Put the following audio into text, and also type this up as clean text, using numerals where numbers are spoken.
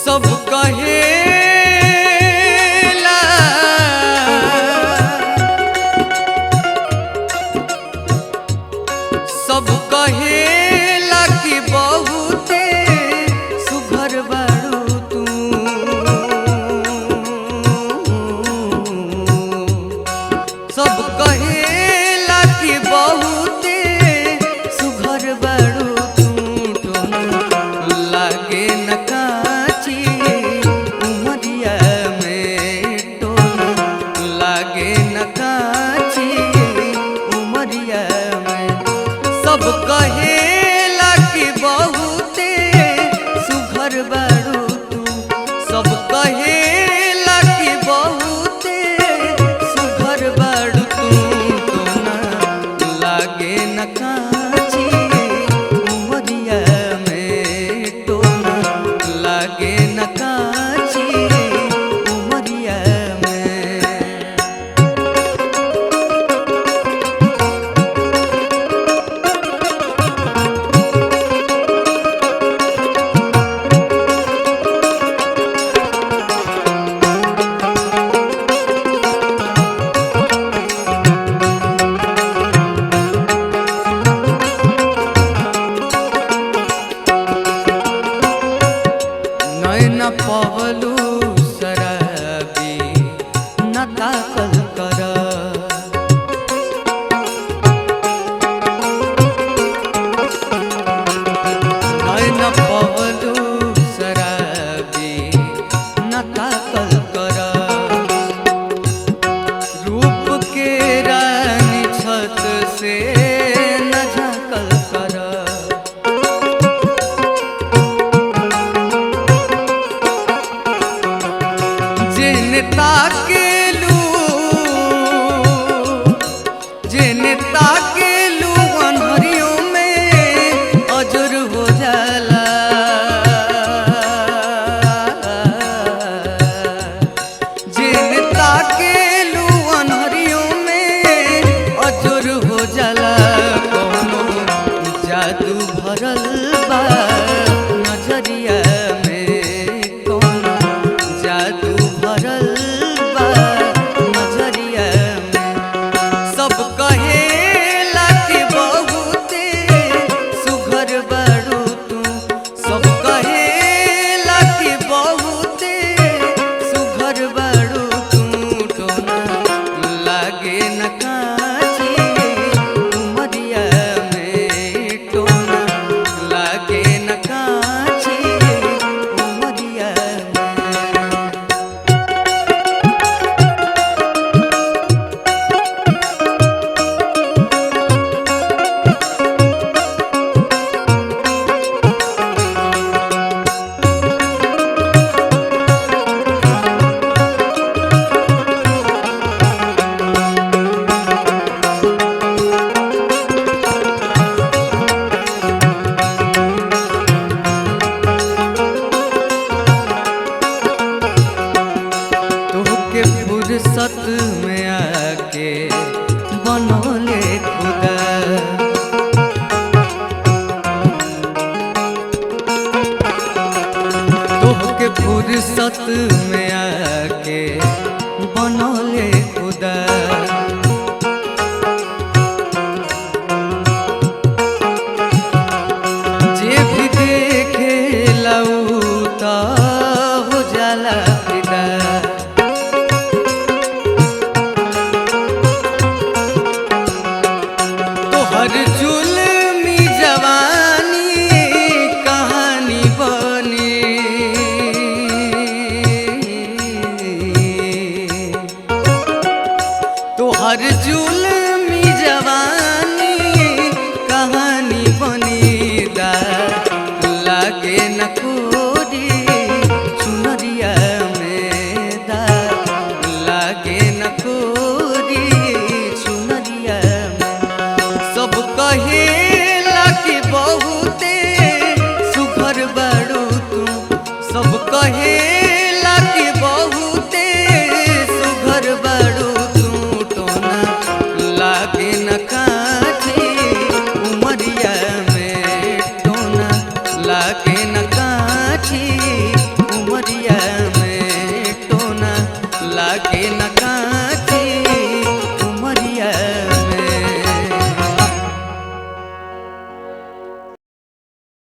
सब कहेला सब कहेला कि बहुते सुघर बारू तू। सब कहेला कि बहुते सुघर बारू तू। लागे न काची उमरिया में टोना, लागे न काची उमरिया में। सब कहेला कि बहुते सुघर बारू तू। सब कहेला कि बहुते सुघर बारू तू। टोना लागे न काची उमरिया में टोना, लागे न काची उमरिया में। नैन पवलू शराबी न ताकल कर। नैन पवलू शराबी न ताकल कर। रूप के रानी छत से न झांकल कर। जेने ताकेलू अनहरियों में अजर हो जाला। जेने ताकेलू अनहरियों में अजर हो जाला। कौनो जादू भरल बा नजरिया में, कौनो जादू भरल बा नजरिया में। सब कहेला कि बहुते सुघर बारू तू। सब कहेला कि बहुते सुघर बारू तू। टोना लागे न काची उमरिया में टोना, लागे न काची उमरिया में। तोहके फुर्सत में आके बनौले खुदा। तोहके फुर्सत में आके बनौले खुदा। जे भी देखे लऊ तो हो जाला फिदा। तोहर जुल्मी जवानी कहानी बनी। तोहर जुल्मी जवानी कहानी बनी। दा लागे न कोरी चुनरिया में, दा लागे न कोरी चुनरिया में। सब कहेला कि बहुते सुघर बारू तू। सब कहेला कि बहुते सुघर बारू तू। टोना लागे न काची उमरिया में टोना, लागे न काची उमरिया लागे न